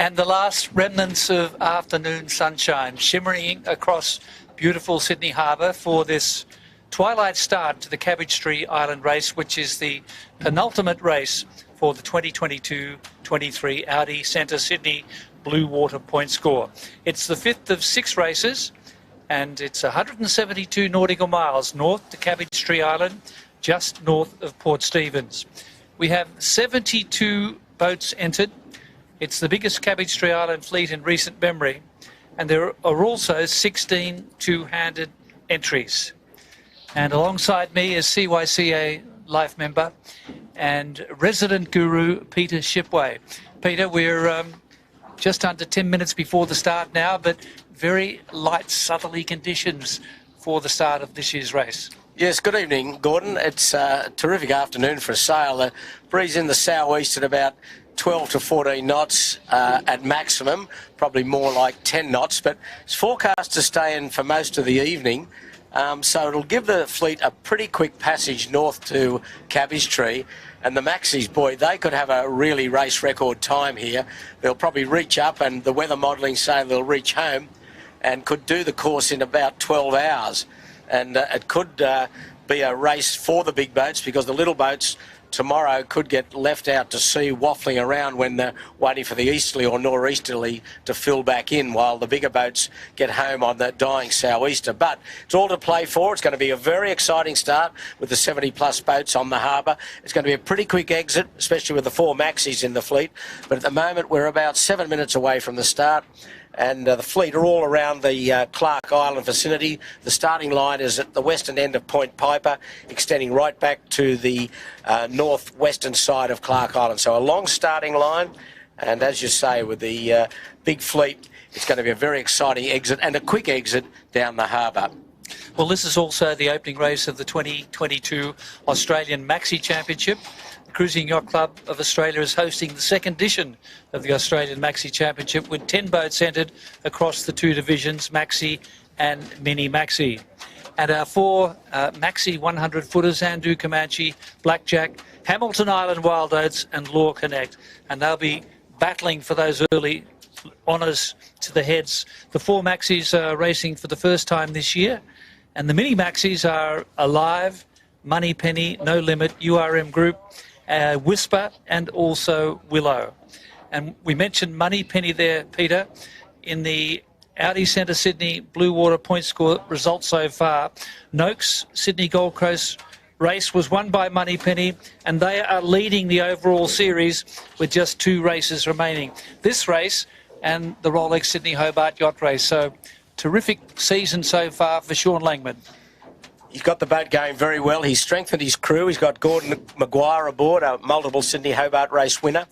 And the last remnants of afternoon sunshine shimmering across beautiful Sydney Harbour for this twilight start to the Cabbage Tree Island Race, which is the penultimate race for the 2022-23 Audi Centre Sydney Blue Water Pointscore. It's the fifth of 6 races, and it's 172 nautical miles north to Cabbage Tree Island, just north of Port Stephens. We have 72 boats entered. It's the biggest Cabbage Tree Island fleet in recent memory, and there are also 16 two-handed entries. And alongside me is CYCA Life member and resident guru Peter Shipway. Peter, we're just under 10 minutes before the start now, but very light southerly conditions for the start of this year's race. Yes, good evening, Gordon. It's a terrific afternoon for a sail. The breeze in the southeast at about 12 to 14 knots at maximum, probably more like 10 knots, but it's forecast to stay in for most of the evening. So it'll give the fleet a pretty quick passage north to Cabbage Tree. And the Maxis, boy, they could have a really race record time here. They'll probably reach up, and the weather modelling say they'll reach home and could do the course in about 12 hours. And it could be a race for the big boats, because the little boats tomorrow could get left out to sea waffling around when they're waiting for the easterly or nor'easterly to fill back in, while the bigger boats get home on the dying sou'easter. But it's all to play for. It's going to be a very exciting start with the 70-plus boats on the harbour. It's going to be a pretty quick exit, especially with the 4 Maxis in the fleet. But at the moment, we're about 7 minutes away from the start. And the fleet are all around the Clark Island vicinity. The starting line is at the western end of Point Piper, extending right back to the northwestern side of Clark Island. So a long starting line, and as you say, with the big fleet, it's going to be a very exciting exit and a quick exit down the harbour. Well, this is also the opening race of the 2022 Australian Maxi Championship. The Cruising Yacht Club of Australia is hosting the second edition of the Australian Maxi Championship, with 10 boats entered across the 2 divisions, Maxi and Mini Maxi. And our 4 Maxi 100-footers, Andu Comanche, Blackjack, Hamilton Island Wild Oats and Law Connect. And they'll be battling for those early honours to the heads. The 4 Maxis are racing for the first time this year, and the Mini Maxis are Alive, Money Penny, No Limit, URM Group, Whisper and also Willow. And we mentioned Money Penny there, Peter. In the Audi Centre Sydney Blue Water Pointscore results so far, Noakes Sydney Gold Coast race was won by Money Penny, and they are leading the overall series with just 2 races remaining. This race and the Rolex Sydney Hobart Yacht Race. So terrific season so far for Sean Langman. He's got the boat going very well. He's strengthened his crew. He's got Gordon Maguire aboard, a multiple Sydney Hobart race winner.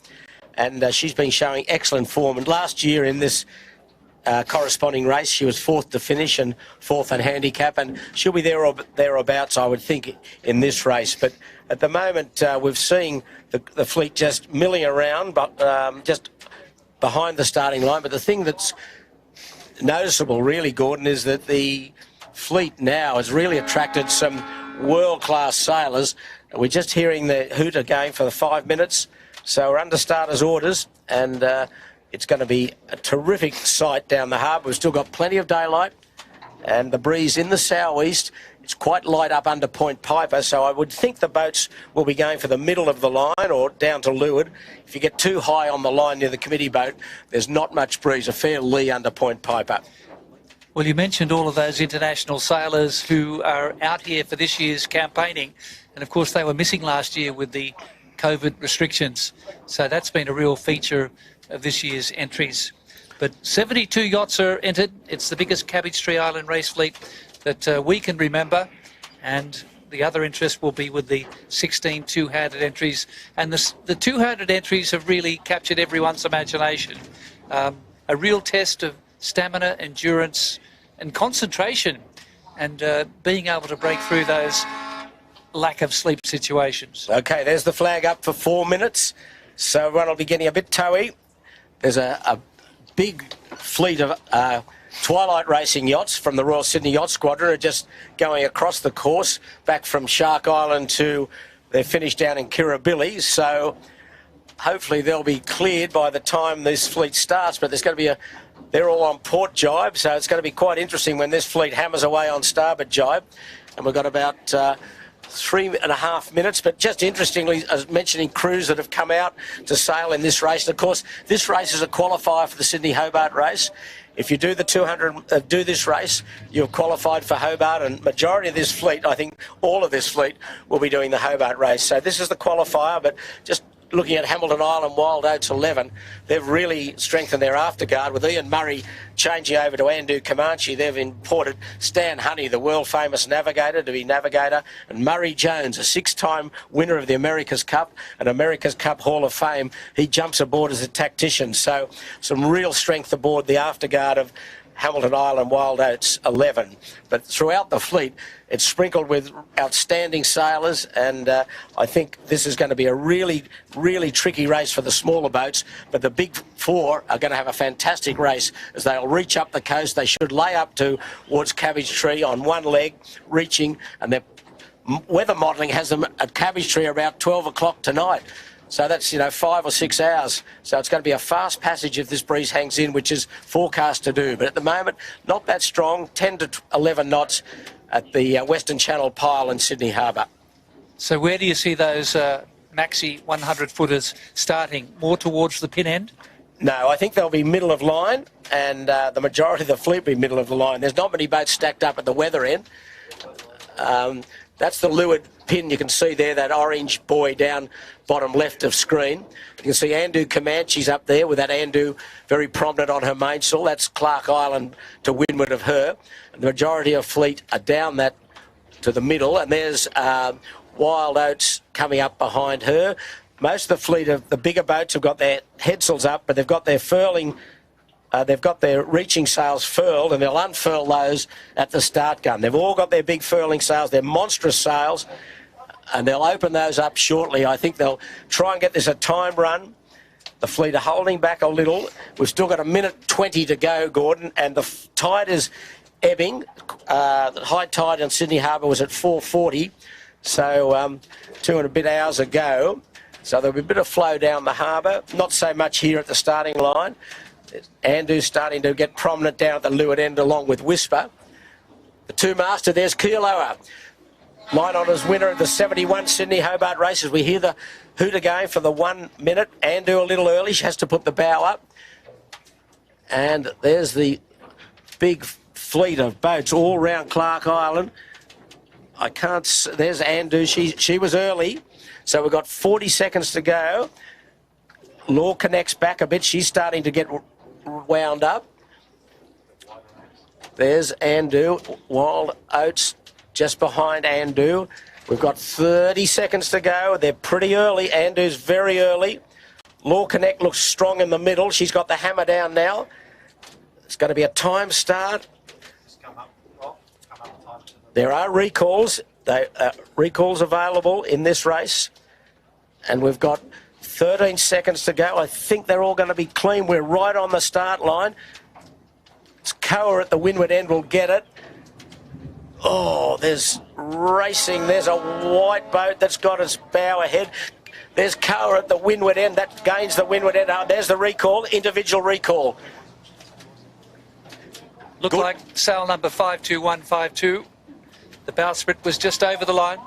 And she's been showing excellent form. And last year in this corresponding race, she was 4th to finish and 4th in handicap. And she'll be there or thereabouts, I would think, in this race. But at the moment, we've seen the fleet just milling around, but just behind the starting line. But the thing that's noticeable, really, Gordon, is that the fleet now has really attracted some world-class sailors. We're just hearing the hooter going for the 5 minutes, so we're under starters' orders, and it's going to be a terrific sight down the harbour. We've still got plenty of daylight, and the breeze in the southeast. It's quite light up under Point Piper, so I would think the boats will be going for the middle of the line or down to leeward. If you get too high on the line near the committee boat, there's not much breeze, a fair lee under Point Piper. Well, you mentioned all of those international sailors who are out here for this year's campaigning. And, of course, they were missing last year with the COVID restrictions. So that's been a real feature of this year's entries. But 72 yachts are entered. It's the biggest Cabbage Tree Island race fleet that we can remember. And the other interest will be with the 16 two-handed entries. And the two-handed entries have really captured everyone's imagination. A real test of stamina, endurance and concentration, and being able to break through those lack of sleep situations. Okay, there's the flag up for 4 minutes, so everyone will be getting a bit toey. There's a big fleet of twilight racing yachts from the Royal Sydney Yacht Squadron are just going across the course back from Shark Island to their finish down in Kirribilli. So hopefully they'll be cleared by the time this fleet starts, but there's going to be they're all on port jibe, so it's going to be quite interesting when this fleet hammers away on starboard jibe. And we've got about 3.5 minutes, but just interestingly, as mentioning crews that have come out to sail in this race. And of course, this race is a qualifier for the Sydney Hobart race. If you do the 200, do this race, you're qualified for Hobart, and majority of this fleet, I think all of this fleet, will be doing the Hobart race. So this is the qualifier, but just looking at Hamilton Island Wild Oats 11, they've really strengthened their afterguard with Ian Murray changing over to Andu Comanche. They've imported Stan Honey, the world-famous navigator, to be navigator, and Murray Jones, a 6-time winner of the America's Cup and America's Cup Hall of Fame. He jumps aboard as a tactician, so some real strength aboard the afterguard of Hamilton Island Wild Oats 11. But throughout the fleet, it's sprinkled with outstanding sailors, and I think this is going to be a really, really tricky race for the smaller boats. But the big four are going to have a fantastic race as they'll reach up the coast. They should lay up towards Cabbage Tree on one leg, reaching, and their weather modelling has them at Cabbage Tree about 12 o'clock tonight. So that's, 5 or 6 hours. So it's going to be a fast passage if this breeze hangs in, which is forecast to do. But at the moment, not that strong, 10 to 11 knots at the Western Channel Pile in Sydney Harbour. So where do you see those maxi 100-footers starting? More towards the pin end? No, I think they'll be middle of line, and the majority of the fleet will be middle of the line. There's not many boats stacked up at the weather end. That's the leeward pin you can see there, that orange buoy down bottom left of screen. You can see Andu Comanche's up there with that Andu very prominent on her mainsail. That's Clark Island to windward of her. And the majority of fleet are down that to the middle, and there's Wild Oats coming up behind her. Most of the fleet of the bigger boats have got their headsails up, but they've got their furling. They've got their reaching sails furled, and they'll unfurl those at the start gun. They've all got their big furling sails, their monstrous sails, and they'll open those up shortly. I think they'll try and get this a time run. The fleet are holding back a little. We've still got 1:20 to go, Gordon, and the tide is ebbing. The high tide in Sydney Harbour was at 4:40, so 2 and a bit hours ago. So there'll be a bit of flow down the harbour, not so much here at the starting line. Andu's starting to get prominent down at the leeward end along with Whisper. The two-master, there's Keeloa. Line honours winner of the 71 Sydney Hobart race as we hear the hoot again for the 1 minute. Andu a little early, she has to put the bow up. And there's the big fleet of boats all round Clark Island. There's Andu, she was early. So we've got 40 seconds to go. Law connects back a bit, she's starting to get wound up. There's Andu, Wild Oats just behind Andu. We've got 30 seconds to go. They're pretty early. Andu's very early. Law Connect looks strong in the middle. She's got the hammer down now. It's going to be a time start. There are recalls. Recalls available in this race. And we've got 13 seconds to go. I think they're all going to be clean. We're right on the start line. It's Koa at the windward end will get it. Oh, there's racing. There's a white boat that's got its bow ahead. There's Koa at the windward end. That gains the windward end. Oh, there's the recall, individual recall. Looked like sail number 52152. The bowsprit was just over the line.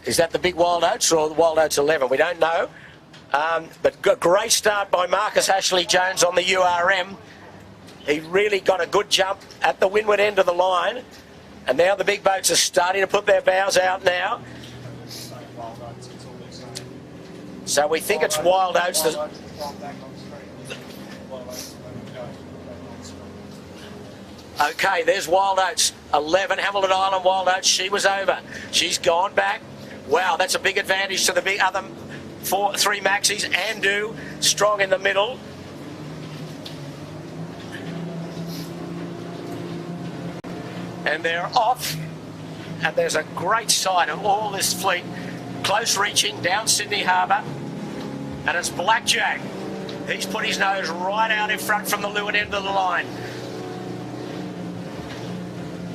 Is that the big Wild Oats or the Wild Oats 11? We don't know. But great start by Marcus Ashley-Jones on the URM. He really got a good jump at the windward end of the line. And now the big boats are starting to put their bows out now. So we think it's Wild Oats. Okay, there's Wild Oats 11, Hamilton Island Wild Oats. She was over. She's gone back. Wow, that's a big advantage to the big other three maxis. Andu strong in the middle. And they're off. And there's a great sight of all this fleet close reaching down Sydney Harbour. And it's Blackjack. He's put his nose right out in front from the leeward end of the line.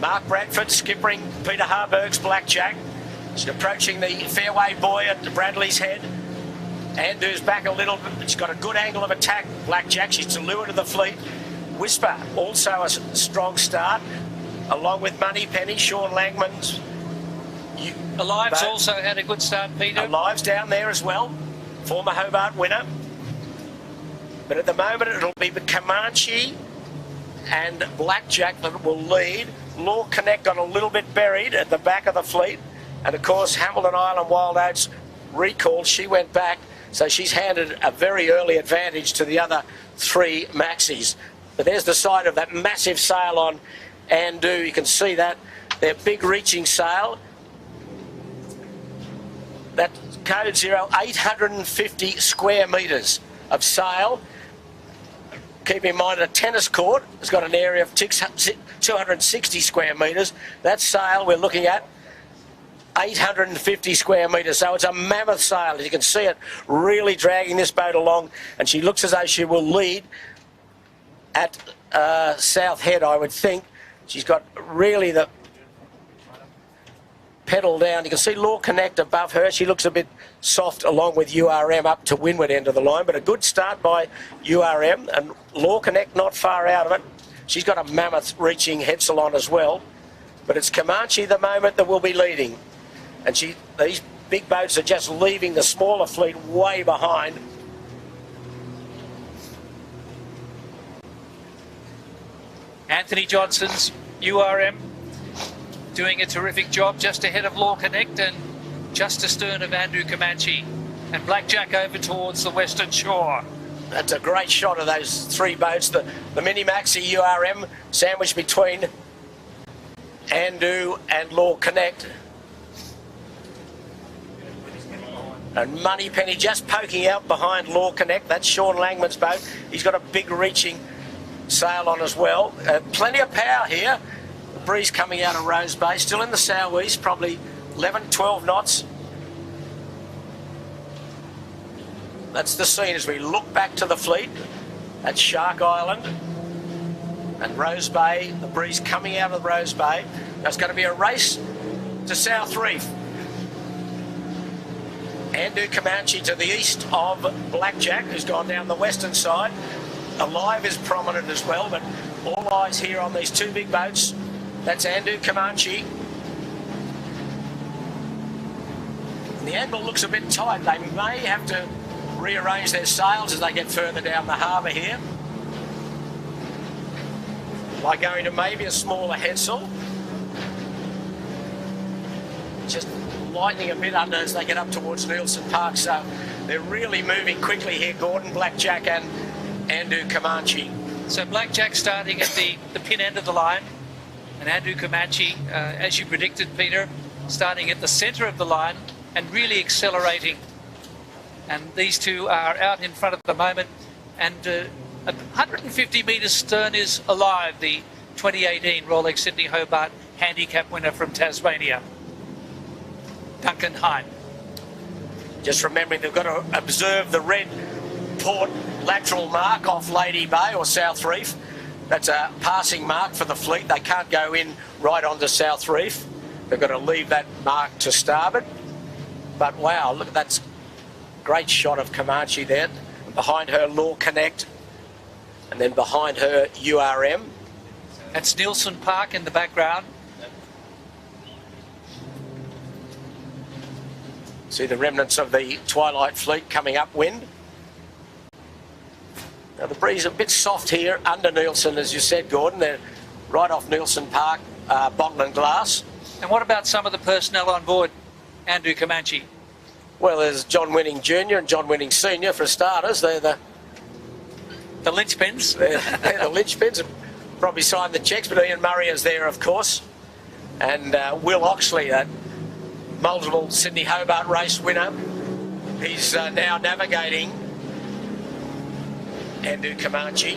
Mark Bradford skippering Peter Harburg's Blackjack. She's approaching the fairway buoy at Bradley's head. Andew's back a little bit. She's got a good angle of attack. Blackjack, she's to lure to the fleet. Whisper, also a strong start, along with Moneypenny, Sean Langman's. Alive's also had a good start, Peter. Alive's down there as well, former Hobart winner. But at the moment, it'll be the Comanche and Blackjack that will lead. Law Connect got a little bit buried at the back of the fleet. And of course, Hamilton Island Wild Oats recalled. She went back. So she's handed a very early advantage to the other three Maxis. But there's the side of that massive sail on Andoo. You can see that. Their big reaching sail. That code 0, 850 square metres of sail. Keep in mind a tennis court has got an area of 260 square metres. That sail we're looking at 850 square metres, so it's a mammoth sail. As you can see it really dragging this boat along, and she looks as though she will lead at South Head, I would think. She's got really the pedal down. You can see Law Connect above her. She looks a bit soft along with URM up to windward end of the line, but a good start by URM, and Law Connect not far out of it. She's got a mammoth reaching head salon as well, but it's Comanche the moment that will be leading. And these big boats are just leaving the smaller fleet way behind. Anthony Johnson's URM doing a terrific job just ahead of Law Connect and just astern of Andrew Comanche. And Blackjack over towards the western shore. That's a great shot of those three boats. The Mini Maxi URM sandwiched between Andrew and Law Connect. And Moneypenny just poking out behind Law Connect. That's Sean Langman's boat. He's got a big reaching sail on as well. Plenty of power here. The breeze coming out of Rose Bay. Still in the southeast, probably 11, 12 knots. That's the scene as we look back to the fleet at Shark Island and Rose Bay. The breeze coming out of Rose Bay. There's going to be a race to South Reef. Andrew Comanche to the east of Blackjack, who's gone down the western side. Alive is prominent as well, but all eyes here on these two big boats. That's Andrew Comanche. And the angle looks a bit tight. They may have to rearrange their sails as they get further down the harbour here. By going to maybe a smaller headsail. Just lightening a bit under as they get up towards Nielsen Park, so they're really moving quickly here, Gordon, Blackjack and Andrew Comanche. So Blackjack starting at the pin end of the line, and Andrew Comanche, as you predicted, Peter, starting at the centre of the line and really accelerating. And these two are out in front at the moment, and 150 metres stern is Alive, the 2018 Rolex Sydney Hobart handicap winner from Tasmania. Duncan Hine. Just remembering they've got to observe the red port lateral mark off Lady Bay or South Reef. That's a passing mark for the fleet. They can't go in right onto South Reef. They've got to leave that mark to starboard. But wow, look at that great shot of Comanche there. Behind her, Law Connect. And then behind her, URM. That's Nielsen Park in the background. See the remnants of the Twilight fleet coming upwind. Now the breeze a bit soft here under Nielsen, as you said, Gordon. They're right off Nielsen Park, bottle and glass. And what about some of the personnel on board Andrew Comanche? Well, there's John Winning Jr. and John Winning Sr. for starters. They're the linchpins. They're the linchpins. Probably signed the cheques, but Ian Murray is there, of course. And Will Oxley, that multiple Sydney Hobart race winner. He's now navigating Andrew Comanche.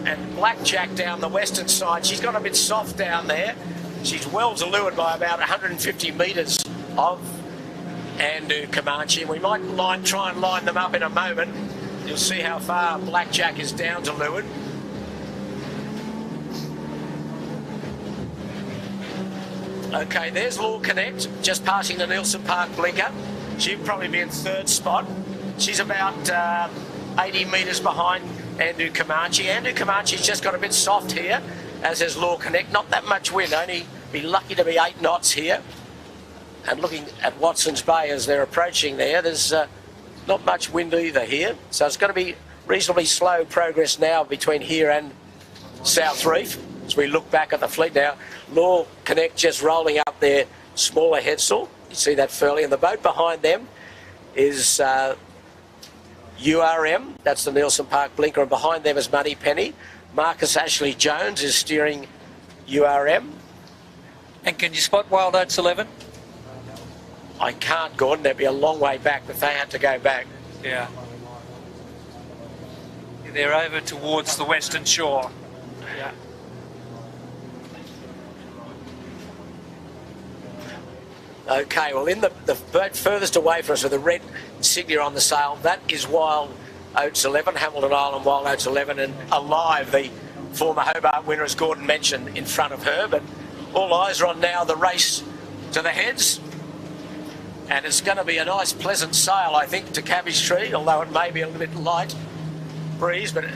And Blackjack down the western side. She's got a bit soft down there. She's well to leeward by about 150 metres of Andrew Comanche. We might try and line them up in a moment. You'll see how far Blackjack is down to leeward. Okay, there's Law Connect, just passing the Nielsen Park blinker. She'd probably be in third spot. She's about 80 metres behind Andu Comanche. Andu Comanche's just got a bit soft here, as is Law Connect. Not that much wind, only be lucky to be 8 knots here. And looking at Watson's Bay as they're approaching there's not much wind either here. So it's going to be reasonably slow progress now between here and South Reef. As we look back at the fleet now, Law Connect just rolling up their smaller headsail. You see that furley, and the boat behind them is URM. That's the Nielsen Park blinker, and behind them is Money Penny. Marcus Ashley Jones is steering URM. And can you spot Wild Oats 11? I can't, Gordon. They'd be a long way back if they had to go back. Yeah. They're over towards the western shore. Yeah. Okay, well, in the boat furthest away from us with the red insignia on the sail, that is Wild Oats 11, Hamilton Island Wild Oats 11, and Alive, the former Hobart winner, as Gordon mentioned, in front of her. But all eyes are on now the race to the heads. And it's going to be a nice, pleasant sail, I think, to Cabbage Tree, although it may be a little bit light breeze. But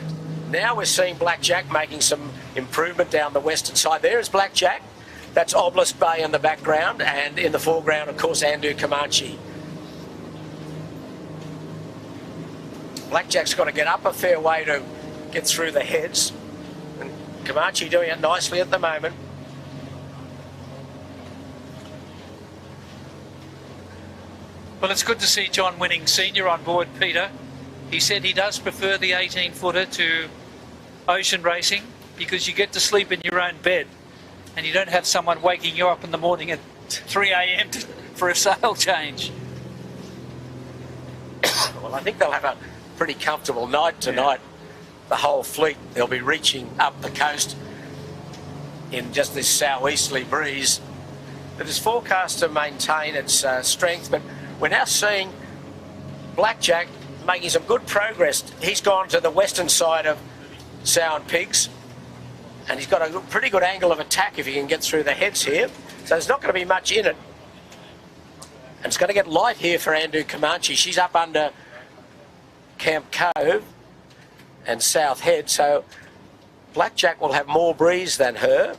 now we're seeing Blackjack making some improvement down the western side. There is Blackjack. That's Obelisk Bay in the background, and in the foreground, of course, Andu Comanche. Blackjack's got to get up a fair way to get through the heads, and Comanche doing it nicely at the moment. Well, it's good to see John Winning Senior on board, Peter. He said he does prefer the 18-footer to ocean racing because you get to sleep in your own bed and you don't have someone waking you up in the morning at 3 a.m. for a sail change. Well, I think they'll have a pretty comfortable night tonight. Yeah. The whole fleet, they'll be reaching up the coast in just this southeasterly breeze that is forecast to maintain its strength. But we're now seeing Blackjack making some good progress. He's gone to the western side of Sow and Pigs, and he's got a pretty good angle of attack if he can get through the heads here. So there's not going to be much in it. And it's going to get light here for Andu Comanche. She's up under Camp Cove and South Head, so Blackjack will have more breeze than her.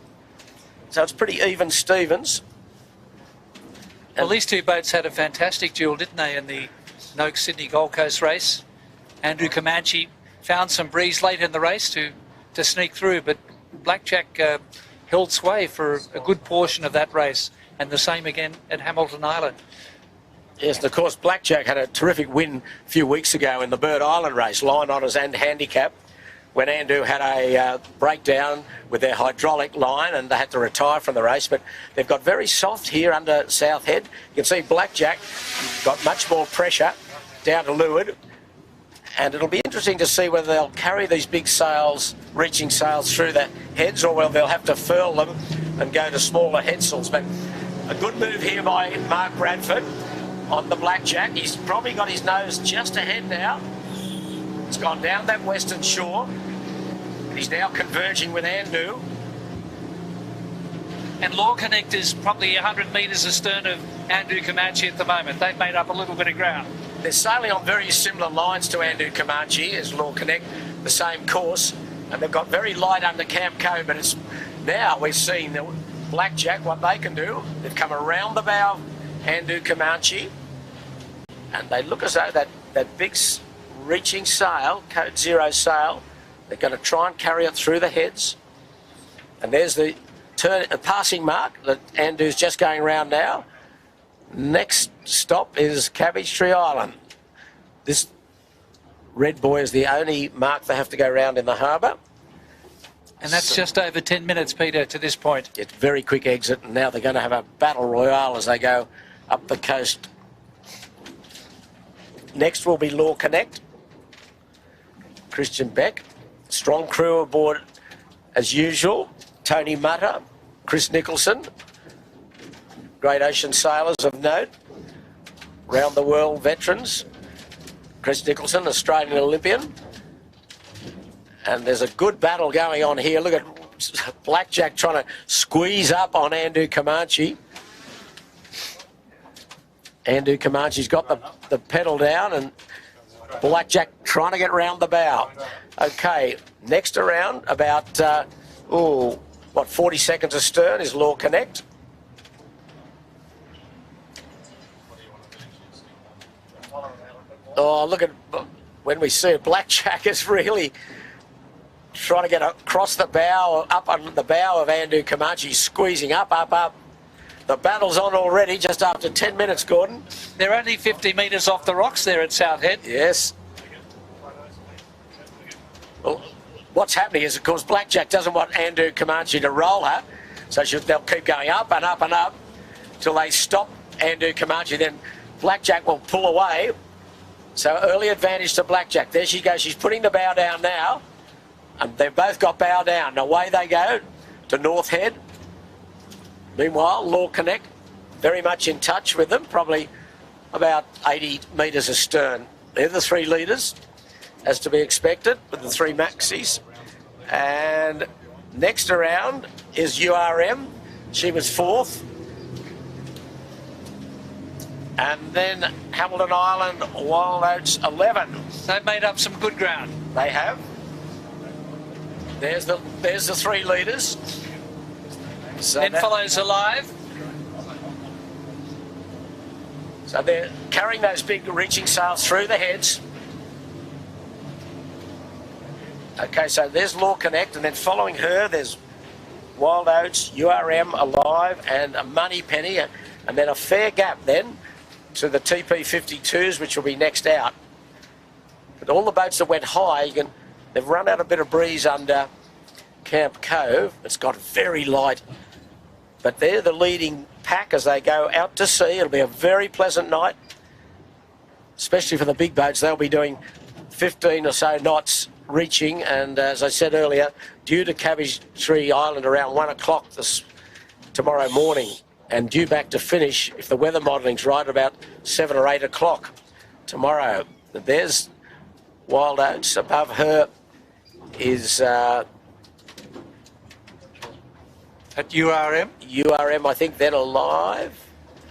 So it's pretty even Stevens. Well, these two boats had a fantastic duel, didn't they, in the Noakes Sydney Gold Coast race. Andrew Comanche found some breeze late in the race to sneak through, but Blackjack held sway for a good portion of that race, and the same again at Hamilton Island. Yes, and of course Blackjack had a terrific win a few weeks ago in the Bird Island race, line honours and handicap, when Andu had a breakdown with their hydraulic line and they had to retire from the race. But they've got very soft here under South Head. You can see Blackjack got much more pressure down to leeward, and it'll be interesting to see whether they'll carry these big sails, reaching sails through the heads, or whether they'll have to furl them and go to smaller headsails. But a good move here by Mark Bradford on the Blackjack. He's probably got his nose just ahead now. It's gone down that western shore. He's now converging with Andu. And Law Connect is probably 100 metres astern of Andu Comanche at the moment. They've made up a little bit of ground. They're sailing on very similar lines to Andu Comanche as Law Connect, the same course, and they've got very light under Camp Cove, but it's now we're seeing the Blackjack, what they can do. They've come around the bow of Andu Comanche, and they look as though that big reaching sail, code 0 sail, they're going to try and carry it through the heads. And there's the passing mark that Andu's just going round now. Next stop is Cabbage Tree Island. This red buoy is the only mark they have to go round in the harbour. And that's just over 10 minutes, Peter, to this point. It's a very quick exit, and now they're going to have a battle royale as they go up the coast. Next will be Law Connect. Christian Beck. Strong crew aboard as usual. Tony Mutter, Chris Nicholson. Great ocean sailors of note. Round the world veterans. Chris Nicholson, Australian Olympian. And there's a good battle going on here. Look at Blackjack trying to squeeze up on Andu Comanche. Andrew Comanche's got the pedal down, and Blackjack trying to get round the bow. Okay, next around, about, 40 seconds astern is Law Connect. Oh, look at, when we see it, Blackjack is really trying to get across the bow, up on the bow of Andrew Comanche, squeezing up. The battle's on already, just after 10 minutes, Gordon. They're only 50 metres off the rocks there at Southhead. Yes. Well, what's happening is, of course, Blackjack doesn't want Andrew Comanche to roll her, so they'll keep going up and up and up till they stop Andrew Comanche. Then Blackjack will pull away. So early advantage to Blackjack. There she goes. She's putting the bow down now. And they've both got bow down. And away they go to North Head. Meanwhile, Law Connect very much in touch with them, probably about 80 metres astern. They're the 3 leaders, as to be expected, with the 3 Maxis. And next around is URM. She was 4th. And then Hamilton Island, Wild Oats, 11. They've made up some good ground. They have. There's the 3 leaders. So then follows Alive. So they're carrying those big reaching sails through the heads. Okay, so there's Law Connect, and then following her, there's Wild Oats, URM, Alive, and a Money Penny, and then a fair gap then to the TP52s, which will be next out. But all the boats that went high, they've run out a bit of breeze under Camp Cove. It's got very light, but they're the leading pack as they go out to sea. It'll be a very pleasant night, especially for the big boats. They'll be doing 15 or so knots reaching, and as I said earlier, due to Cabbage Tree Island around 1 o'clock tomorrow morning, and due back to finish, if the weather modelling's right, about 7 or 8 o'clock tomorrow. There's Wild Oats. Above her is at URM. URM, I think, then Alive,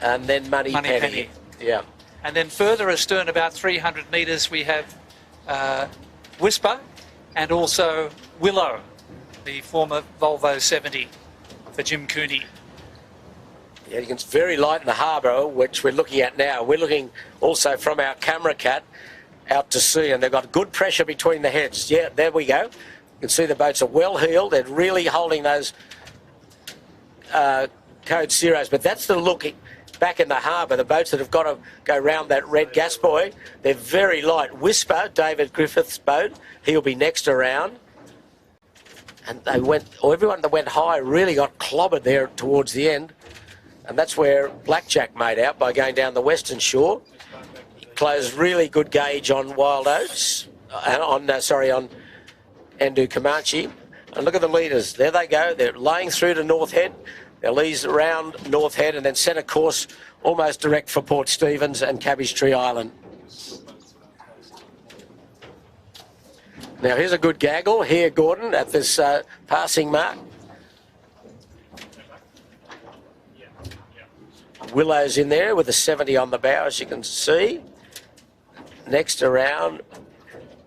and then Money Penny. Yeah. And then further astern, about 300 metres, we have Whisper and also Willow, the former Volvo 70 for Jim Cooney. Yeah, it's very light in the harbour, which we're looking at now. We're looking also from our camera cat out to sea, and they've got good pressure between the heads. Yeah, there we go. You can see the boats are well heeled. They're really holding those code zeros, but that's the look back in the harbour. The boats that have got to go round that red gas buoy, they're very light. Whisper, David Griffith's boat, he'll be next around. And everyone that went high really got clobbered there towards the end. And that's where Blackjack made out by going down the western shore. He closed really good gauge on Wild Oats, on Andrew Comanche. And look at the leaders. There they go. They're laying through to North Head. They'll ease around North Head and then set a course almost direct for Port Stephens and Cabbage Tree Island. Now here's a good gaggle here, Gordon, at this passing mark. Willow's in there with a 70 on the bow, as you can see. Next around,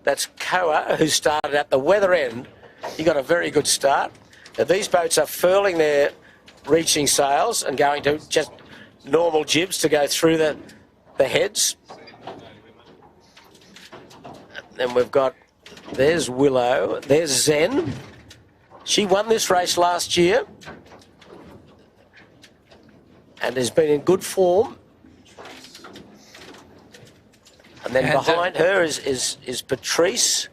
that's Koa, who started at the weather end. He got a very good start. Now these boats are furling their reaching sails and going to just normal jibs to go through the heads. And then we've got, there's Willow, there's Zen. She won this race last year and has been in good form. And then behind her is Patrice.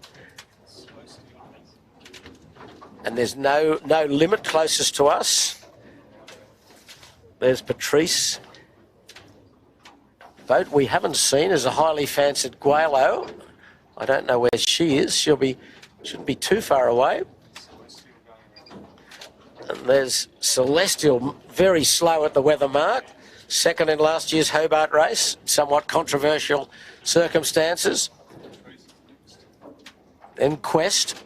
And there's no limit closest to us. There's Patrice. Boat we haven't seen is a highly fancied Gualo. I don't know where she is. Shouldn't be too far away. And there's Celestial, very slow at the weather mark. Second in last year's Hobart race. Somewhat controversial circumstances. Then Quest.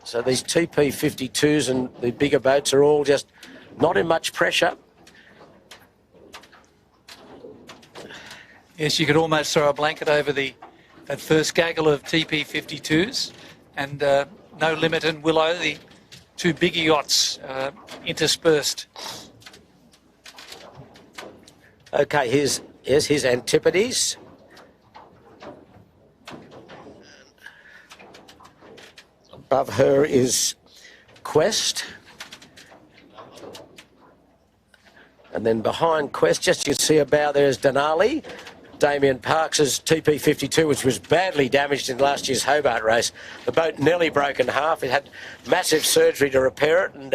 So these TP52s and the bigger boats are all just not in much pressure. Yes, you could almost throw a blanket over that first gaggle of TP52s, and No Limit and Willow, the two bigger yachts interspersed. Okay, here's Antipodes. Above her is Quest. And then behind Quest, just you can see a bow there is Denali. Damien Parks's TP52, which was badly damaged in last year's Hobart race. The boat nearly broke in half. It had massive surgery to repair it, and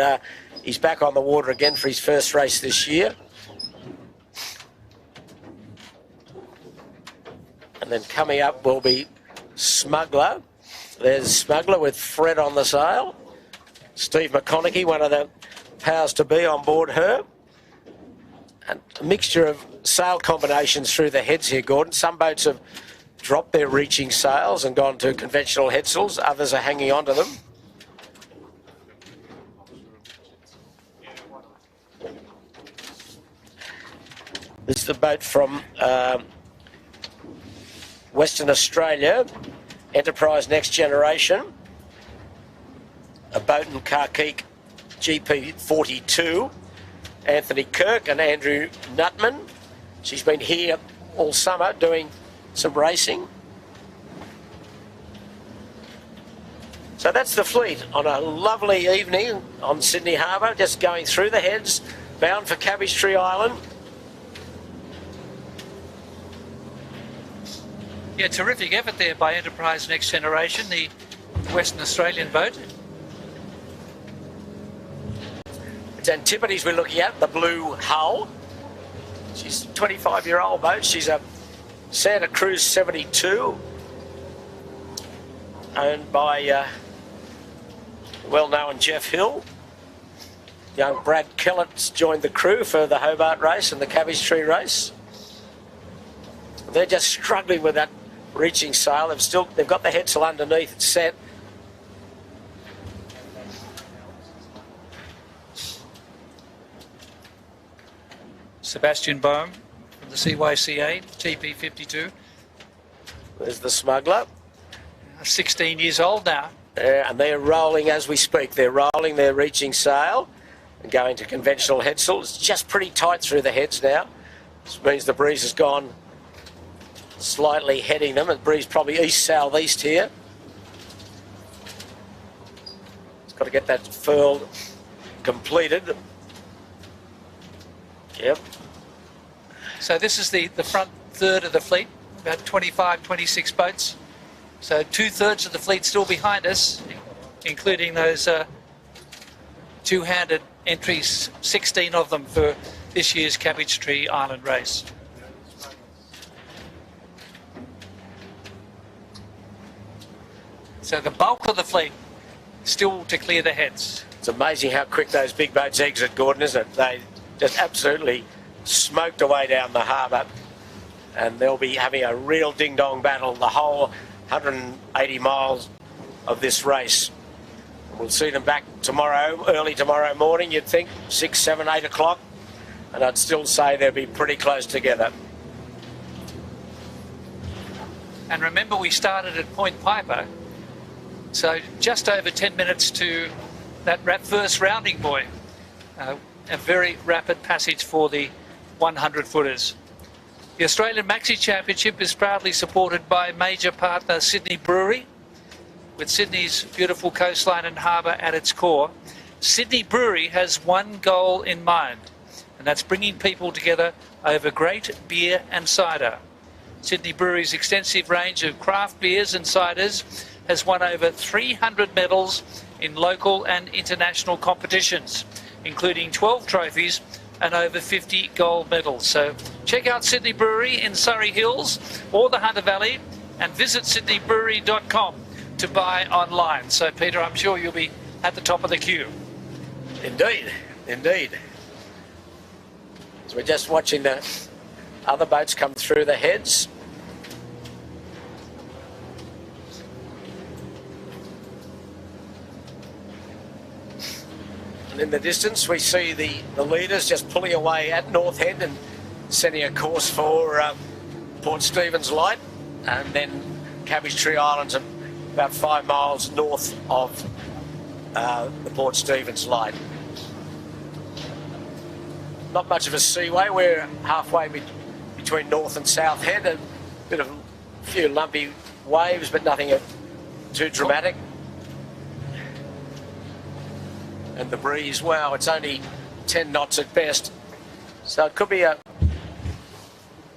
he's back on the water again for his first race this year. And then coming up will be Smuggler. There's Smuggler with Fred on the sail. Steve McConaughey, one of the powers to be on board her. And a mixture of sail combinations through the heads here, Gordon. Some boats have dropped their reaching sails and gone to conventional head sails. Others are hanging on to them. This is the boat from Western Australia, Enterprise Next Generation. A boat in Carkeek GP42. Anthony Kirk and Andrew Nutman. She's been here all summer doing some racing. So that's the fleet on a lovely evening on Sydney Harbour, just going through the heads, bound for Cabbage Tree Island. Yeah, terrific effort there by Enterprise Next Generation, the Western Australian boat. It's Antipodes we're looking at, the blue hull. She's a 25-year-old boat. She's a Santa Cruz 72, owned by well-known Jeff Hill. Young Brad Kellett's joined the crew for the Hobart race and the Cabbage Tree race. They're just struggling with that reaching sail. They've got the headsail underneath, it's set. Sebastian Bohm from the CYCA, TP52. There's the Smuggler. 16 years old now. And they're rolling as we speak. They're rolling their reaching sail and going to conventional head sail. It's just pretty tight through the heads now. This means the breeze has gone slightly heading them. The breeze probably east-southeast here. It's got to get that furl completed. Yep. So this is the front third of the fleet, about 25, 26 boats. So 2/3 of the fleet still behind us, including those two-handed entries, 16 of them for this year's Cabbage Tree Island Race. So the bulk of the fleet still to clear the heads. It's amazing how quick those big boats exit, Gordon, isn't it? They just absolutely smoked away down the harbour, and they'll be having a real ding-dong battle the whole 180 miles of this race. We'll see them back tomorrow, early tomorrow morning, you'd think, 6, 7, 8 o'clock, and I'd still say they'll be pretty close together. And remember, we started at Point Piper, so just over 10 minutes to that first rounding buoy. A very rapid passage for the 100-footers. The Australian Maxi Championship is proudly supported by major partner Sydney Brewery, with Sydney's beautiful coastline and harbour at its core. Sydney Brewery has one goal in mind, and that's bringing people together over great beer and cider. Sydney Brewery's extensive range of craft beers and ciders has won over 300 medals in local and international competitions, including 12 trophies and over 50 gold medals. So check out Sydney Brewery in Surrey Hills or the Hunter Valley, and visit sydneybrewery.com to buy online. So Peter, I'm sure you'll be at the top of the queue. Indeed, indeed. So we're just watching the other boats come through the heads. in the distance, we see the leaders just pulling away at North Head and setting a course for Port Stephens Light, and then Cabbage Tree Island's about 5 miles north of the Port Stephens Light. Not much of a seaway. We're halfway between North and South Head. A few lumpy waves, but nothing too dramatic. And the breeze, wow, it's only 10 knots at best. So it could be a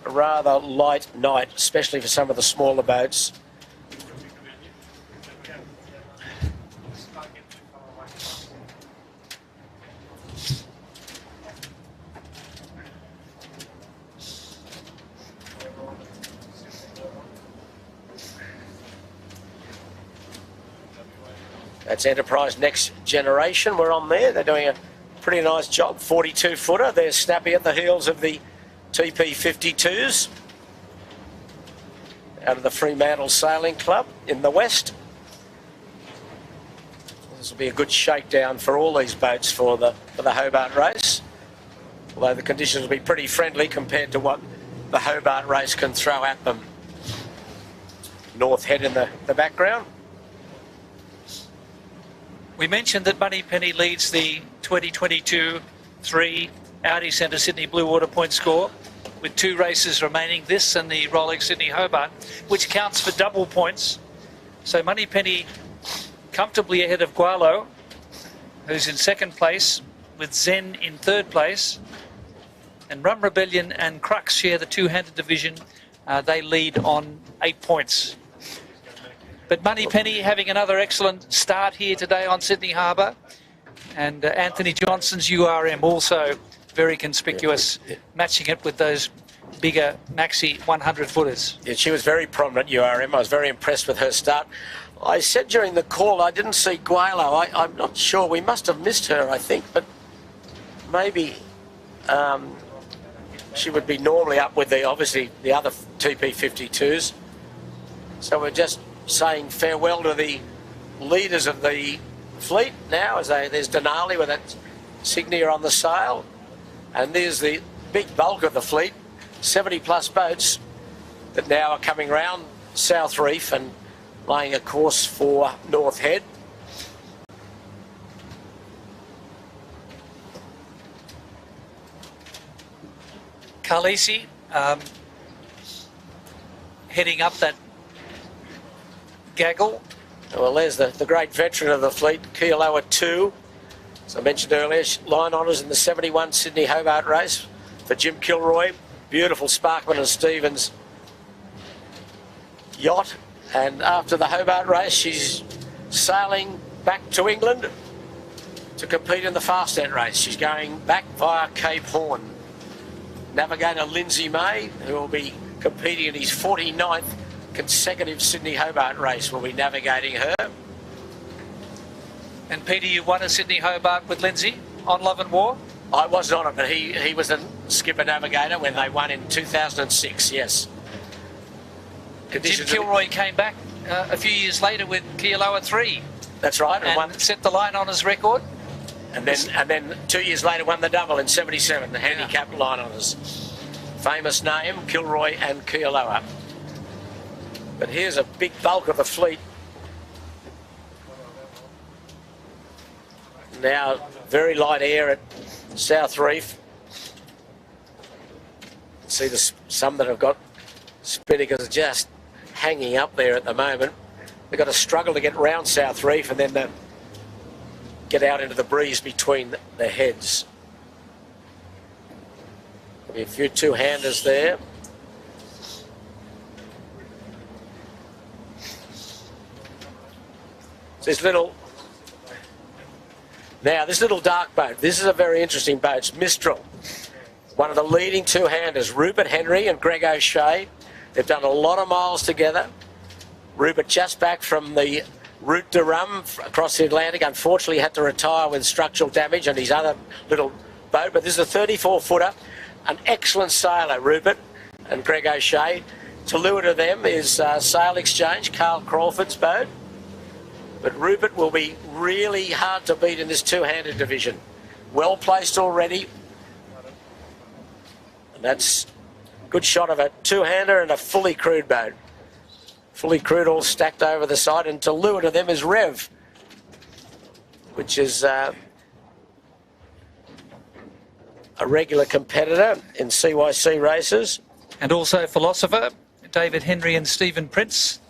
rather light night, especially for some of the smaller boats. That's Enterprise Next Generation. We're on there. They're doing a pretty nice job. 42-footer. They're snappy at the heels of the TP52s out of the Fremantle Sailing Club in the west. This will be a good shakedown for all these boats for the Hobart race, although the conditions will be pretty friendly compared to what the Hobart race can throw at them. North Head in the background. We mentioned that Moneypenny leads the 2022-3 Audi Centre Sydney Bluewater point score with 2 races remaining, this and the Rolex Sydney Hobart, which counts for double points. So Moneypenny comfortably ahead of Gualo, who's in 2nd place, with Zen in 3rd place. And Rum Rebellion and Crux share the two-handed division. They lead on 8 points. But Moneypenny having another excellent start here today on Sydney Harbour. And Anthony Johnson's URM also very conspicuous, matching it with those bigger maxi 100-footers. Yeah, she was very prominent, URM. I was very impressed with her start. I said during the call I didn't see Gualo. I'm not sure. We must have missed her, I think, but maybe she would be normally up with obviously the other TP52s. So we're just saying farewell to the leaders of the fleet now, as there's Denali with that Signia on the sail, and there's the big bulk of the fleet, 70+ boats that now are coming round South Reef and laying a course for North Head. Carlisi heading up that gaggle. Well, there's the great veteran of the fleet, Kealoha 2. As I mentioned earlier, line honours in the 71 Sydney Hobart race for Jim Kilroy. Beautiful Sparkman and Stevens yacht. And after the Hobart race, she's sailing back to England to compete in the Fastnet race. She's going back via Cape Horn. Navigator Lindsay May, who will be competing in his 49th consecutive Sydney Hobart race, will be navigating her. And Peter, you won a Sydney Hobart with Lindsay on Love and War? I wasn't on it, but he was the skipper navigator when they won in 2006, yes. Jim Kilroy came back a few years later with Kealoha 3. That's right. And set the line honours record. And then 2 years later won the double in 77, the handicap line honours. Famous name, Kilroy and Kealoha. But here's a big bulk of the fleet. Now very light air at South Reef. See some that have got Spinnakers just hanging up there at the moment. They've got to struggle to get round South Reef and then get out into the breeze between the heads. There'll be a few two-handers there. This little dark boat, this is a very interesting boat. It's Mistral, one of the leading two-handers, Rupert Henry and Greg O'Shea. They've done a lot of miles together. Rupert just back from the Route de Rhum across the Atlantic. Unfortunately, had to retire with structural damage on his other little boat, but this is a 34-footer. An excellent sailor, Rupert and Greg O'Shea. To leeward of them is Sail Exchange, Carl Crawford's boat. But Rupert will be really hard to beat in this two-handed division. well placed already. And that's a good shot of a two-hander and a fully crewed boat. Fully crewed, all stacked over the side, and to leeward of them is Rev, which is a regular competitor in CYC races. And also Philosopher, David Henry and Stephen Prince,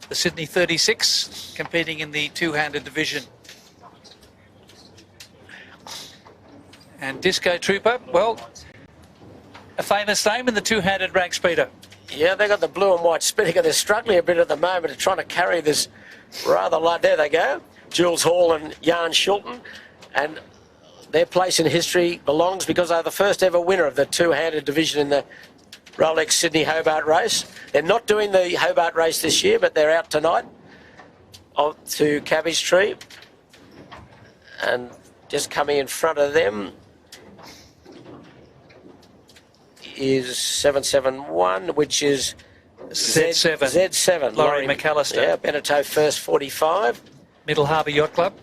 the Sydney 36, competing in the two-handed division. And Disco Trooper, well, a famous name in the two-handed ranks, Peter. Yeah, they got the blue and white Spinnaker. They're struggling a bit at the moment of trying to carry this rather light. There they go. Jules Hall and Jan Schulten. And their place in history belongs because they're the first ever winner of the two-handed division in the Rolex Sydney Hobart race. They're not doing the Hobart race this year, but they're out tonight to Cabbage Tree. And just coming in front of them is 771, which is Z7. Z7. Laurie McAllister. Yeah, Beneteau first 45. Middle Harbour Yacht Club.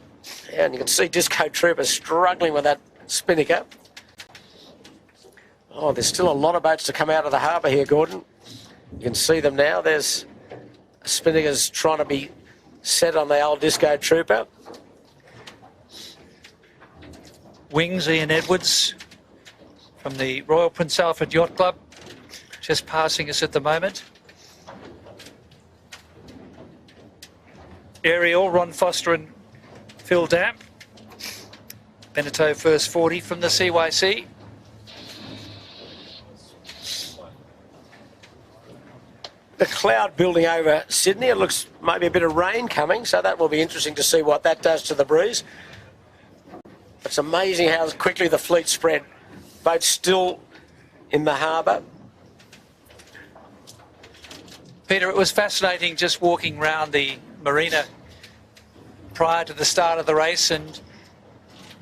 Yeah, and you can see Disco Trooper struggling with that Spinnaker. Oh, there's still a lot of boats to come out of the harbour here, Gordon. You can see them now. There's Spinnakers trying to be set on the old Disco Trooper. Wings, Ian Edwards from the Royal Prince Alfred Yacht Club, just passing us at the moment. Ariel, Ron Foster and Phil Damp. Beneteau first 40 from the CYC. The cloud building over Sydney. It looks maybe a bit of rain coming, so that will be interesting to see what that does to the breeze. It's amazing how quickly the fleet spread. Boats still in the harbour. Peter, it was fascinating just walking round the marina prior to the start of the race, and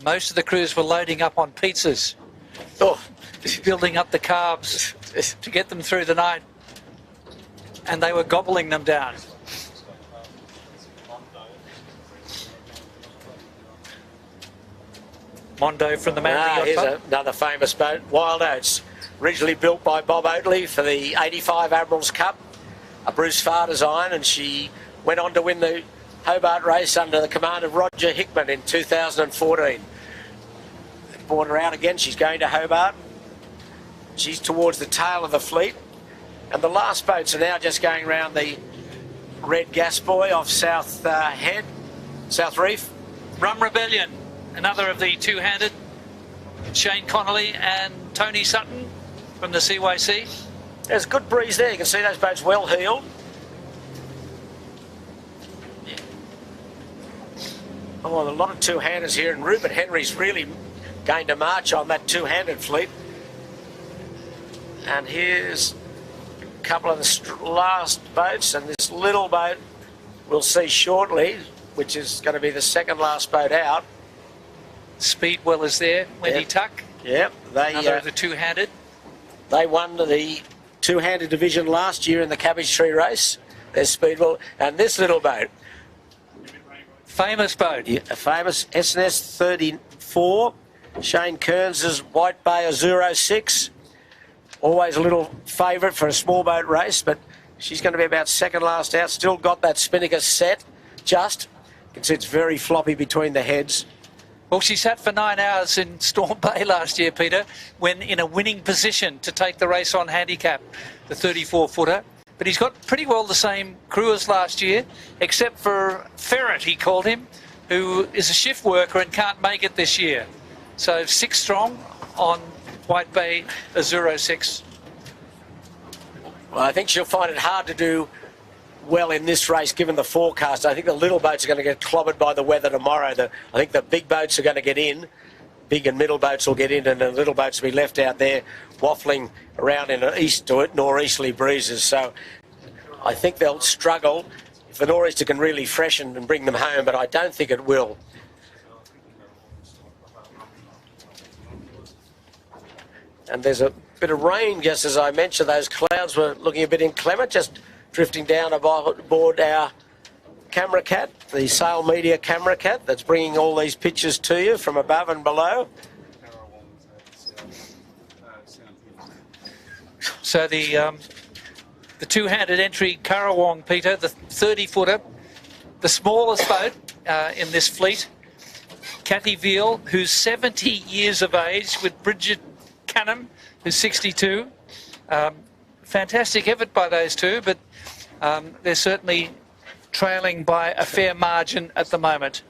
most of the crews were loading up on pizzas, building up the carbs to get them through the night, and they were gobbling them down. Mondo from the Manly Yacht Club. Another famous boat, Wild Oats, originally built by Bob Oatley for the 85 Admirals Cup, a Bruce Farr design, and she went on to win the Hobart race under the command of Roger Hickman in 2014. They brought her out again. She's going to Hobart. She's towards the tail of the fleet. And the last boats are now just going around the Red Gas Buoy off South Head, South Reef. Rum Rebellion, another of the two-handed. Shane Connolly and Tony Sutton from the CYC. There's a good breeze there. You can see those boats well heeled. Oh, a lot of two-handers here, and Rupert Henry's really going to march on that two-handed fleet. And here's a couple of the last boats, and this little boat we'll see shortly, which is going to be the second last boat out. Speedwell is there, Wendy Tuck. Yep, another of the two-handed. They won the two-handed division last year in the Cabbage Tree race. There's Speedwell, and this little boat. Famous boat. Yeah, a famous SNS 34. Shane Kearns' White Bay Azuro 6. Always a little favourite for a small boat race, but she's going to be about second last out. Still got that Spinnaker set, just. You can see it's very floppy between the heads. Well, she sat for 9 hours in Storm Bay last year, Peter, when in a winning position to take the race on handicap, the 34-footer. But he's got pretty well the same crew as last year, except for Ferret, he called him, who is a shift worker and can't make it this year. So 6 strong on White Bay Azuro 6. Well, I think she'll find it hard to do well in this race given the forecast. I think the little boats are going to get clobbered by the weather tomorrow. I think the big boats are going to get in. Big and middle boats will get in, and the little boats will be left out there waffling around in east to nor'easterly breezes. So I think they'll struggle if the nor'easter can really freshen and bring them home, but I don't think it will. And there's a bit of rain, just as I mentioned. Those clouds were looking a bit inclement, just drifting down aboard our camera cat, the Sail Media camera cat, that's bringing all these pictures to you from above and below. So the two-handed entry Currawong, Peter, the 30-footer, the smallest boat in this fleet. Kathy Veal, who's 70 years of age, with Bridget Canham, who's 62. Fantastic effort by those two, but they're certainly trailing by a fair margin at the moment.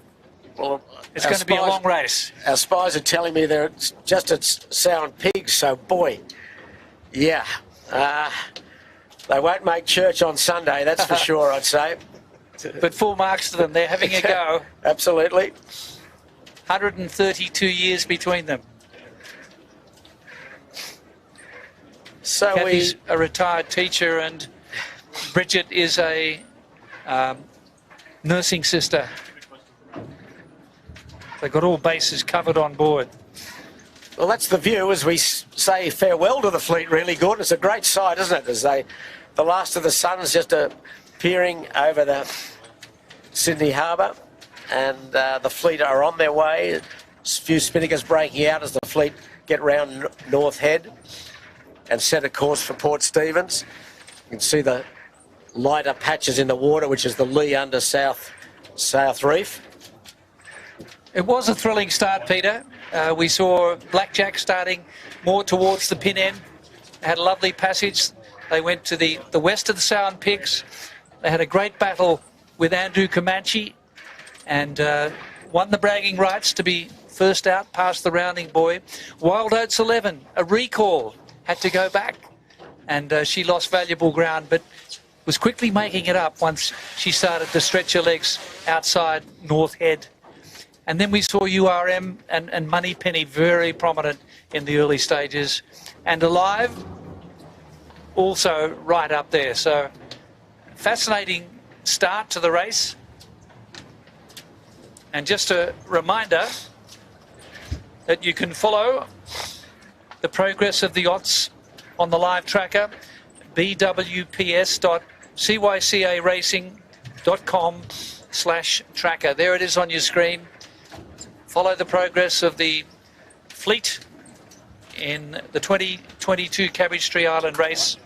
Well, it's going to be a long race. Our spies are telling me they're just at Sound Pigs, so boy, yeah. They won't make church on Sunday, that's for sure, I'd say. But full marks to them. They're having a go. Absolutely. 132 years between them. So Kathy's a retired teacher, and Bridget is a nursing sister. They've got all bases covered on board. Well, that's the view as we say farewell to the fleet, really, Gordon. It's a great sight, isn't it? As the last of the sun's just appearing over the Sydney Harbour, and the fleet are on their way. A few spinnakers breaking out as the fleet get round North Head and set a course for Port Stephens. You can see the lighter patches in the water, which is the lee under South Reef. It was a thrilling start, Peter. We saw Blackjack starting more towards the pin end. They had a lovely passage. They went to the west of the Sound Pigs. They had a great battle with Andrew Comanche and won the bragging rights to be first out past the rounding buoy. Wild Oats 11, a recall, had to go back, and she lost valuable ground, but was quickly making it up once she started to stretch her legs outside North Head. And then we saw URM and Moneypenny very prominent in the early stages, and Alive also right up there. So fascinating start to the race. And just a reminder that you can follow the progress of the yachts on the live tracker, bwps.cycaracing.com/tracker. There it is on your screen. Follow the progress of the fleet in the 2022 Cabbage Tree Island Race.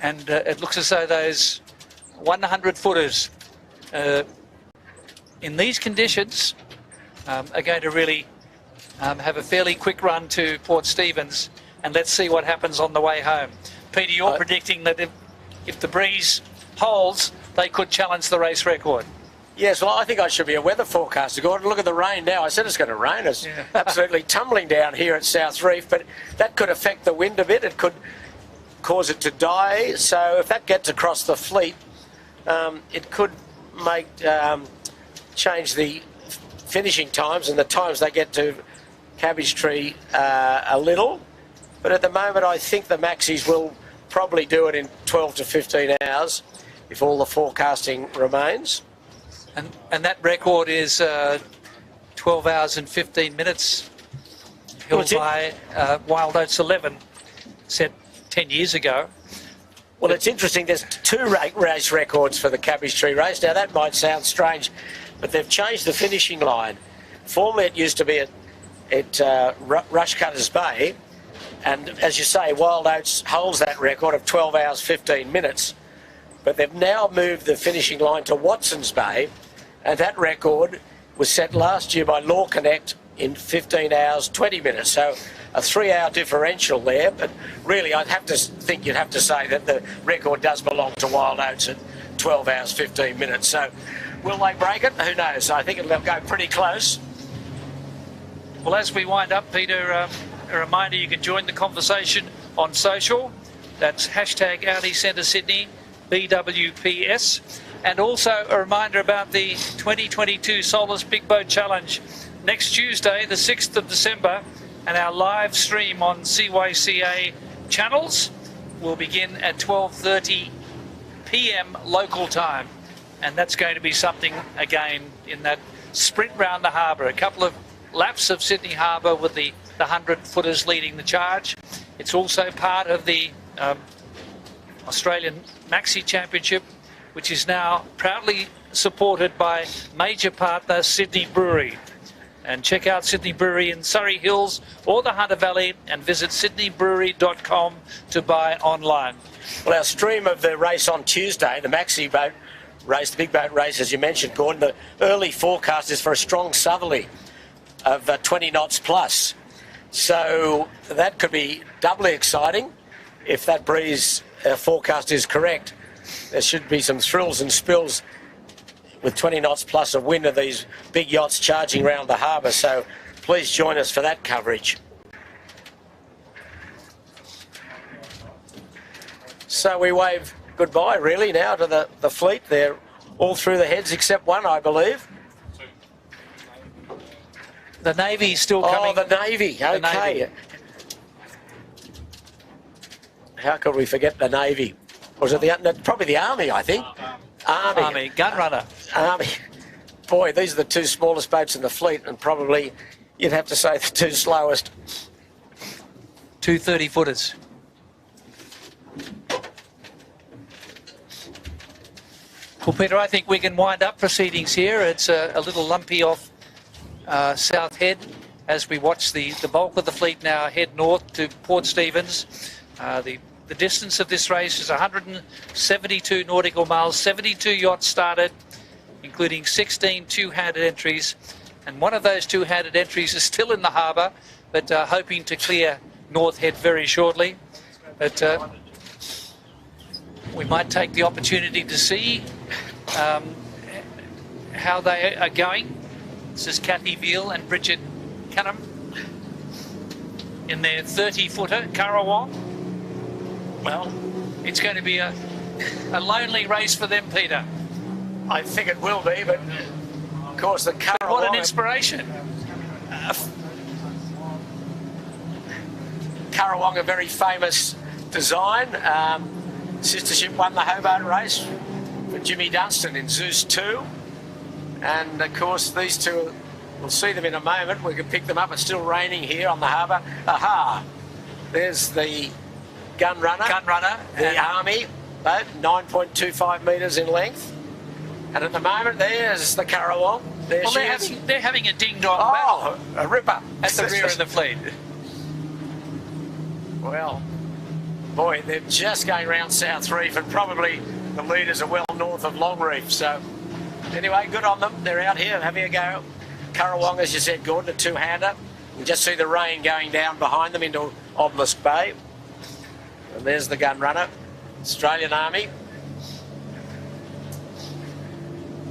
And it looks as though those 100-footers in these conditions are going to really have a fairly quick run to Port Stephens, and let's see what happens on the way home. Peter, you're predicting that if the breeze holds, they could challenge the race record. Yes, well, I think I should be a weather forecaster, Gordon. Look at the rain now. I said it's going to rain. It's absolutely tumbling down here at South Reef, but that could affect the wind a bit. It could cause it to die. So if that gets across the fleet, it could make change the finishing times and the times they get to Cabbage Tree a little. But at the moment, I think the Maxis will probably do it in 12 to 15 hours if all the forecasting remains. And that record is 12 hours and 15 minutes, held by Wild Oats 11, set 10 years ago. Well, it's interesting. There's two race records for the Cabbage Tree race. Now, that might sound strange, but they've changed the finishing line. Formerly, it used to be at Rushcutters Bay, and as you say, Wild Oats holds that record of 12 hours, 15 minutes. But they've now moved the finishing line to Watson's Bay, and that record was set last year by Law Connect in 15 hours, 20 minutes. So a 3-hour differential there, but really I'd have to think you'd have to say that the record does belong to Wild Oats at 12 hours, 15 minutes. So will they break it? Who knows? I think it'll go pretty close. Well, as we wind up, Peter, a reminder you can join the conversation on social. That's hashtag Audi Centre Sydney, BWPS. And also a reminder about the 2022 Solus Big Boat Challenge next Tuesday, the 6th of December, and our live stream on CYCA channels will begin at 12:30 p.m. local time. And that's going to be something, again, in that sprint round the harbour. A couple of laps of Sydney Harbour with the 100-footers leading the charge. It's also part of the Australian Maxi Championship, which is now proudly supported by major partner Sydney Brewery. And check out Sydney Brewery in Surrey Hills or the Hunter Valley and visit sydneybrewery.com to buy online. Well, our stream of the race on Tuesday, the Maxi boat race, the big boat race, as you mentioned, Gordon, the early forecast is for a strong southerly of 20 knots plus. So that could be doubly exciting if that breeze forecast is correct. There should be some thrills and spills with 20 knots plus of wind of these big yachts charging around the harbour. So please join us for that coverage. So we wave goodbye really now to the fleet. They're all through the heads except one, I believe. The Navy's still coming. Oh, the Navy. Okay. The Navy. How could we forget the Navy? Was it probably the Army, I think. Army. Gunrunner. Army. Boy, these are the two smallest boats in the fleet, and probably you'd have to say the two slowest. 2 30-footers. Well, Peter, I think we can wind up proceedings here. It's a little lumpy off South Head as we watch the bulk of the fleet now head north to Port Stephens. The distance of this race is 172 nautical miles, 72 yachts started, including 16 two-handed entries. And one of those two-handed entries is still in the harbour, but hoping to clear North Head very shortly. But we might take the opportunity to see how they are going. This is Kathy Veal and Bridget Cunham in their 30-footer, Currawong. Well, it's going to be a lonely race for them, Peter. I think it will be, but of course the Currawong... What an inspiration. Currawong, a very famous design. Sister ship won the Hobart race for Jimmy Dunstan in Zeus 2. And of course these two, we'll see them in a moment. We can pick them up. It's still raining here on the harbour. Aha! There's the Gunrunner. The Army boat, 9.25 metres in length. And at the moment, there's the Currawong. Well, they're having a ding-dong battle. A ripper. At the rear of the fleet. Well, boy, they're just going round South Reef, and probably the leaders are well north of Long Reef. So, anyway, good on them. They're out here having a go. Currawong, as you said, Gordon, a two-hander. You just see the rain going down behind them into Obelisk Bay. And there's the Gunrunner, Australian Army.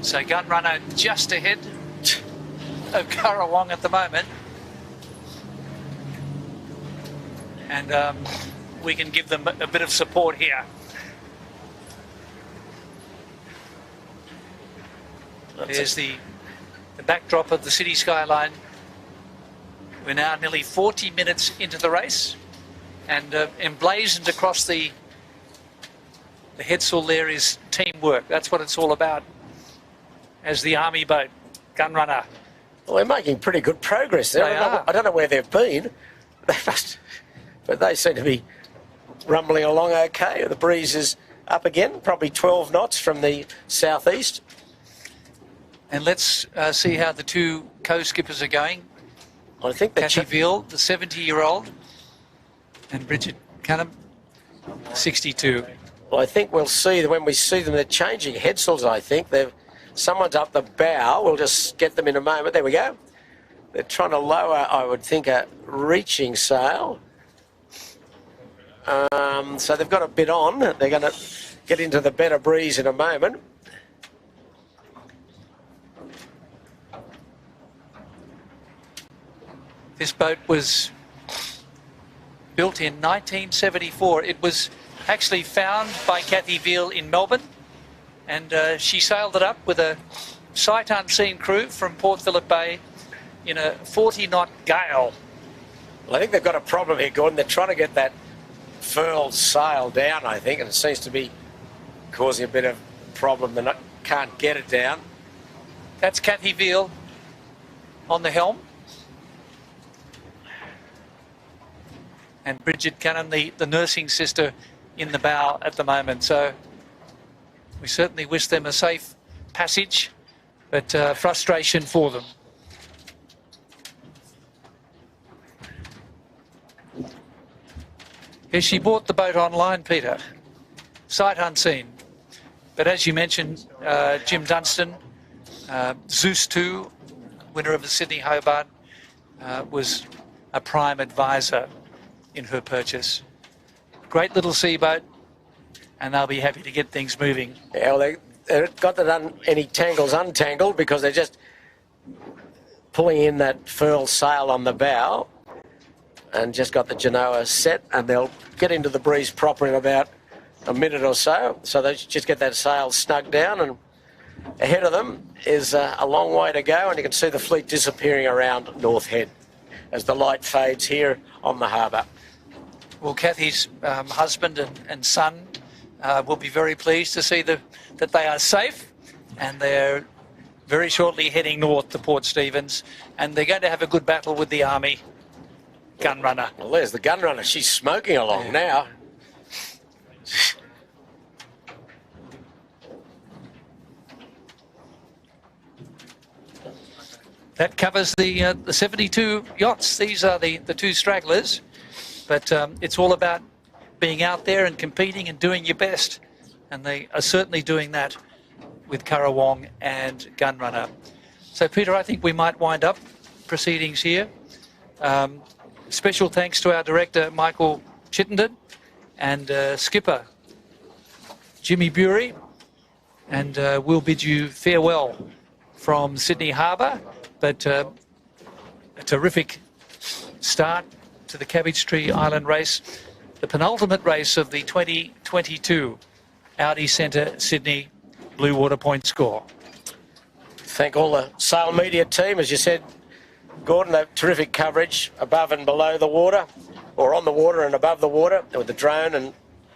So Gunrunner just ahead of Currawong at the moment. And we can give them a bit of support here. There's the backdrop of the city skyline. We're now nearly 40 minutes into the race. And emblazoned across the headsail there is teamwork. That's what it's all about. As the Army boat, Gunrunner. Well, they're making pretty good progress there. I don't know where they've been. But they seem to be rumbling along okay. The breeze is up again, probably 12 knots from the southeast. And let's see how the two co-skippers are going. I think Kathy Veal, the 70-year-old. And Bridget Cunham, 62. Well, I think we'll see when we see them. They're changing headsails. I think someone's up the bow. We'll just get them in a moment. There we go. They're trying to lower, I would think, a reaching sail. So they've got a bit on. They're going to get into the better breeze in a moment. This boat was built in 1974. It was actually found by Kathy Veal in Melbourne, and she sailed it up with a sight unseen crew from Port Phillip Bay in a 40-knot gale. Well, I think they've got a problem here, Gordon. They're trying to get that furled sail down, I think, and it seems to be causing a bit of problem. They can't get it down. That's Kathy Veal on the helm. And Bridget Cunham, the nursing sister, in the bow at the moment. So we certainly wish them a safe passage, but frustration for them. Yes, she bought the boat online, Peter. Sight unseen. But as you mentioned, Jim Dunstan, Zeus 2, winner of the Sydney Hobart, was a prime advisor in her purchase. Great little seaboat, and they'll be happy to get things moving. Yeah, well, they've got any tangles untangled because they're just pulling in that furl sail on the bow and just got the genoa set, and they'll get into the breeze proper in about a minute or so. So they just get that sail snug down, and ahead of them is a long way to go, and you can see the fleet disappearing around North Head as the light fades here on the harbour. Well, Kathy's husband and son will be very pleased to see that they are safe, and they're very shortly heading north to Port Stephens, and they're going to have a good battle with the Army gunrunner. Well, there's the gunrunner. She's smoking along now. That covers the 72 yachts. These are the two stragglers, but it's all about being out there and competing and doing your best, and they are certainly doing that with Currawong and Gunrunner. So, Peter, I think we might wind up proceedings here. Special thanks to our director, Michael Chittenden, and skipper, Jimmy Bury, and we'll bid you farewell from Sydney Harbour, but a terrific start to the Cabbage Tree Island Race, the penultimate race of the 2022 Audi Centre Sydney Blue Water Pointscore. Thank all the sail media team. As you said, Gordon, they have terrific coverage above and below the water, or on the water and above the water with the drone, and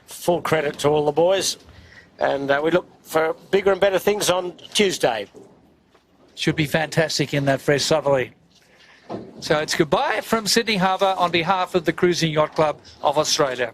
full credit to all the boys. And we look for bigger and better things on Tuesday. Should be fantastic in that fresh southerly. So it's goodbye from Sydney Harbour on behalf of the Cruising Yacht Club of Australia.